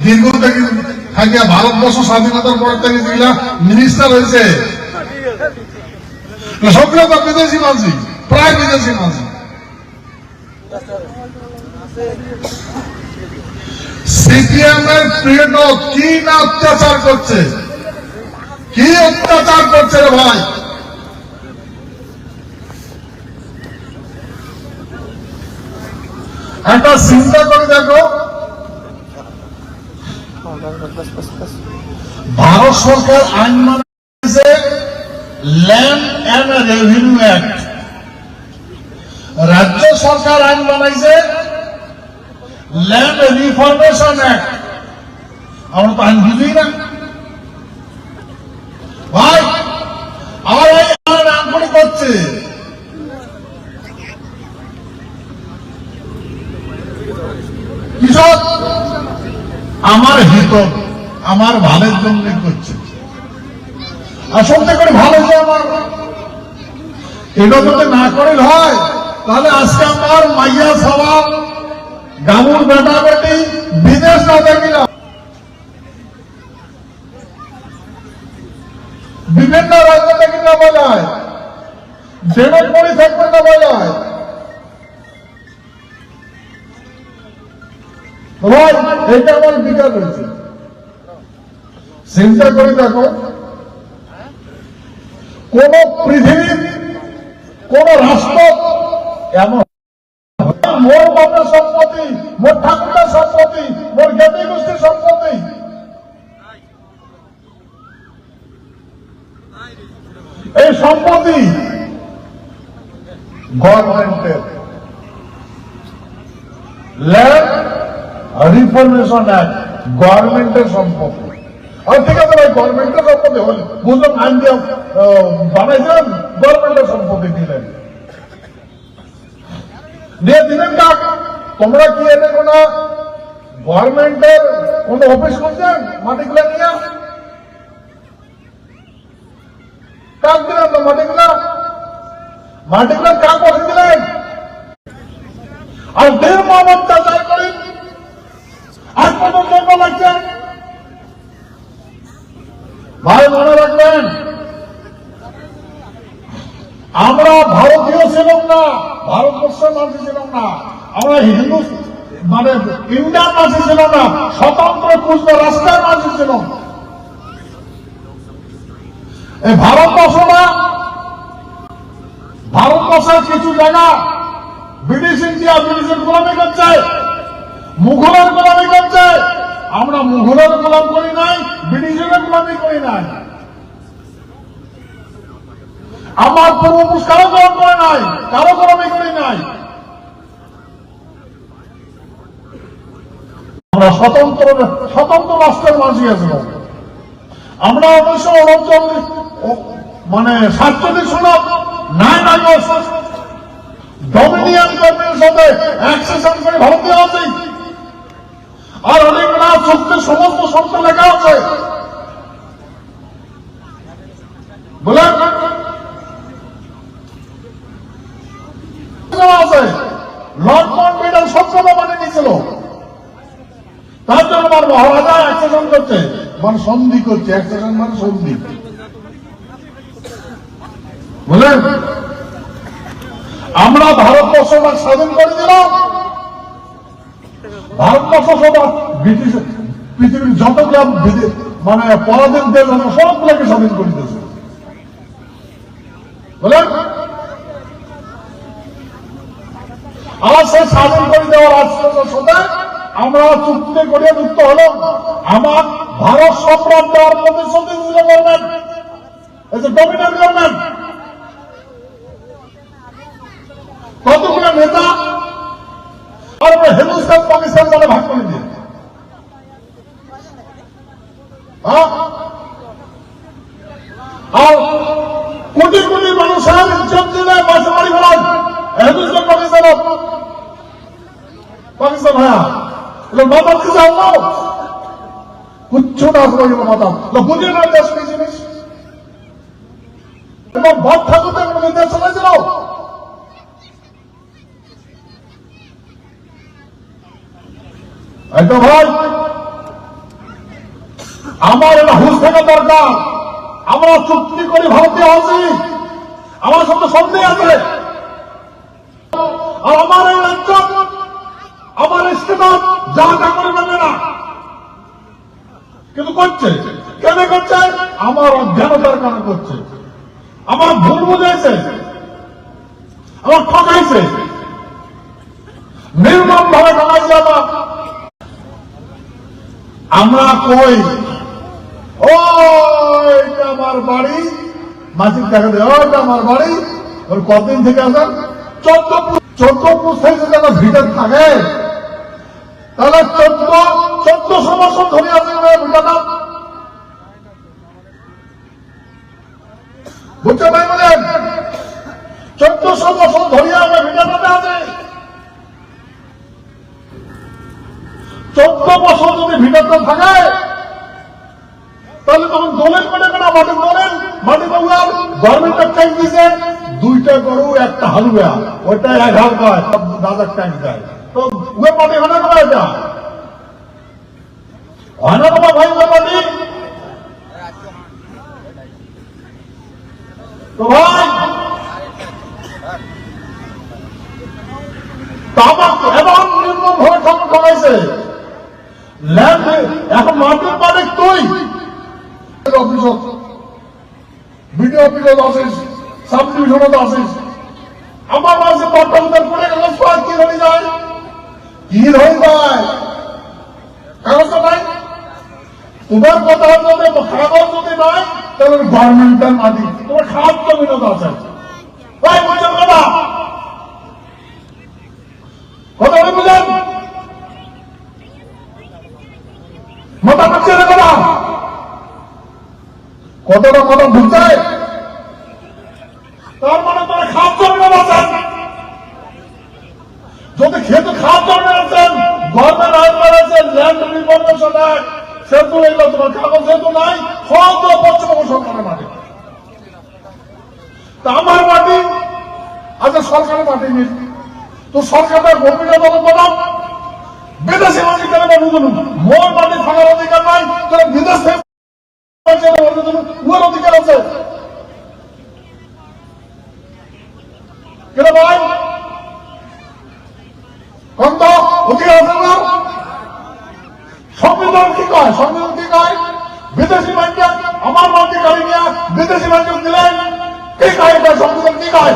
দীর্ঘ থাকিয়া ভারতবর্ষ স্বাধীনতার পর থেকে যেগুলা মিনিস্টার হয়েছে সবগুলো তো বিদেশি মাঝি, প্রায় বিদেশি মাঝি। সিপিএম এর পিরিয়ড কি না অত্যাচার করছে, কি অত্যাচার করছে রে ভাই। একটা চিন্তা করে দেখো, ভারত সরকার আইন বানিয়েছে ল্যান্ড অ্যান্ড রেভিনিউ অ্যাক্ট, রাজ্য সরকার আইন বানাইছে ল্যান্ড রিফরমেশন অ্যাক্ট। আমরা তো আইন বুঝি না ভাই, আমার এই নাম করে করছে। কৃষক আমার হিত, আমার ভালোর জন্য করছে, আর সত্যি করে ভালো যে আমার এটা যদি না করে হয়, তাহলে আজকে আমার মাইয়া সবাব গামুর বেটা বেটি বিদেশ না দেখিলাম, বিভিন্ন রাজ্য থেকে নেওয়া যায়, জেনের পরি থাকতে নেওয়া যায়। এটা আমার বিচার রয়েছে। চিন্তা করে দেখো, কোন পৃথিবীর কোন রাষ্ট্র এমন মোর বাপের সম্পত্তি, মোর ঠাকুরের সম্পত্তি, মোর জ্ঞাতি গোষ্ঠীর সম্পত্তি, এই সম্পত্তি গভর্নমেন্টের ল্যান্ড রিফরমেশন অ্যাক্ট গভর্নমেন্টের সম্পত্তি। আর ঠিক আছে ভাই, গভর্নমেন্টের সম্পত্তি হল বুঝলাম, আইন দিয়ে বানাইছেন, গভর্নমেন্টের সম্পত্তি দিলেন, দিয়ে দিলেন কাক। তোমরা কি এনে কোন গভর্নমেন্টের কোন অফিস করছেন মাটিগুলা নিয়ে? কাক দিলেন তো মাটিগুলা? মাটিগুলা কাক বসে দিলেন? আর দেড় মামত চাচাই করেন, আর কত জন্ম লাগছে ভাই। মনে রাখবেন, আমরা ভারতীয় ছিলাম না, ভারতবর্ষের মানুষ ছিলাম না, আমরা হিন্দু মানে ইন্ডিয়ান মানুষ ছিলাম না, স্বতন্ত্র কুচব রাষ্ট্রের মানুষ ছিলাম। এই ভারতবর্ষটা, ভারতবর্ষের কিছু জায়গা ব্রিটিশ ইন্ডিয়া, ব্রিটিশের গোলামি করছে, মুঘলের গোলামি করছে। আমরা মুঘলের গোলাম করি নাই, ব্রিটিশের গোলামি করি নাই, আমার পূর্বপুরুষ কারো গোলাম করে নাই, কারো গোলামি করি নাই। আমরা স্বতন্ত্র স্বতন্ত্র রাষ্ট্রের মানুষ আছি। আমরা 1939 মানে 47 সনদ 9 আগস্ট ডমিনিয়ন গভর্নমেন্টের সাথে অ্যাকসেশন করে ভারতীয় আছে, আর অনেকগুলা চুক্তির সমস্ত শর্ত লেখা আছে। বলেন আছে, লর্ড মাউন্টব্যাটেন সবসময় মানে নিয়েছিল, তার জন্য আমার মহারাজা অ্যাকসেশন করছে, মানে সন্ধি করছে। অ্যাকসেশন মানে সন্ধি। বলেন আমরা ভারতবর্ষটা স্বাধীন করে দিলাম, ভারতবর্ষ সব ব্রিটিশ পৃথিবীর যতগুলো মানে পরাধীন দেশ আছে সবগুলোকে স্বাধীন করে দিয়েছে। বলেন আমার সেই স্বাধীন করে দেওয়ার রাষ্ট্রের সাথে আমরা চুক্তি করে যুক্ত হলাম। আমার ভারত সম্রাট দেওয়ার প্রতিশ্রুতি দিল গভর্নমেন্ট, এই যে ডমিনিয়ন গভর্নমেন্ট। কতগুলো নেতা আর হিন্দুস্তান পাকিস্তান বলে ভাগ করে দিয়ে, আর কোটি কোটি মানুষের ইজ্জত দিলে বাসা বাড়ি বলায় হিন্দুস্তান পাকিস্তান পাকিস্তান হ্যাঁ মাতার কি জানো কুচ্ছু না আসবে মাতা বুঝে না দেশ কি জিনিস। এবং ভট ঠাকুরদের নির্দেশ চলেছিল, এটা ভাই আমার এটা হুঁশ থাকা দরকার। আমরা চুক্তি করি ভারতীয় আছি, আমার সাথে সন্দেহ আছে। আর আমার এই রাজ্য, আমার ইস্তেমাত যা তা করে নেবে না, কিন্তু করছে। কেন করছে? আমার অজ্ঞানতার কারণে করছে, আমার ভুল বুঝেছে, আমার ঠকাইছে, নির্মম ভাবে ঠকাইছে আমার। আমরা কই ওইটা আমার বাড়ি, মাসিক টাকা দেয়, ওইটা আমার বাড়ি। ওর কতদিন থেকে আসেন? 14 থেকে যেন ভিতর থাকে, তাহলে 1400 বছর ধরে আছে ভিটাটা। বুঝতে পারি বলেন? 1400 বছর ধরে আমরা ভিটাটাতে আছে। 14 বছর যদি ভিটাটা থাকে, তাহলে তখন দোলের করে কেনা মাটি বলেন, মাটি বাবুয়ার গভর্নমেন্টের ট্যাক্স দিছে 2টা গরু 1টা হালুয়া, ওইটা 1 হাল পায়, সব দাদার ট্যাক্স দেয়। তো উয়ে মাটি হয় না, এটা হয় না তোমার ভাই মাটি? তো ভাই এমন নির্মম ভাবে ঠকাইছে। ল্যান্ড এখন মাটির মালিক তুই, অফিসত বিডিও অফিসত আসিস, সাব ডিভিশনত আসিস, আমার মাঝে পট্টার পড়ে গেল, কি ধরে যায়, কি ধরে যায়, কাগজটা নাই। তোমার কথা যদি কাগজ যদি নাই, তাহলে গভর্নমেন্টের মালিক, তোমার খারাপ জমিনত আছে। ভাই বুঝছেন কথা? কথা বলে বুঝেন? মাথা পাচ্ছে না কথা? কতটা কথা বুঝতে? তার মানে তারা খারাপ জমিনত আছেন। যদি খেতে খারাপ জমিনত আছেন, গভর্নমেন্ট আইন করেছে, ল্যান্ড রিফরমেশন অ্যাক্ট, সেতু এগুলো তোমার কাগজ যেহেতু নাই, হয়তো পশ্চিমবঙ্গ সরকারের মাটি। তা আমার মাটি আচ্ছা সরকারের মাটি নেই, তো সরকারের ভূমিকা দলের বলাম বিদেশি মাটি কেন বুঝুন, মোর মাটি থাকার অধিকার নাই, তাহলে বিদেশ থেকে উয়ার অধিকার আছে কেন ভাই? কত অধিকার আছে না? সংবিধান কি কয়? সংবিধান কি কয়? বিদেশি মাটি আমার মাটি গাড়ি নিয়ে বিদেশি মাটি দিলেন, কি কয়? সংবিধান কি কয়?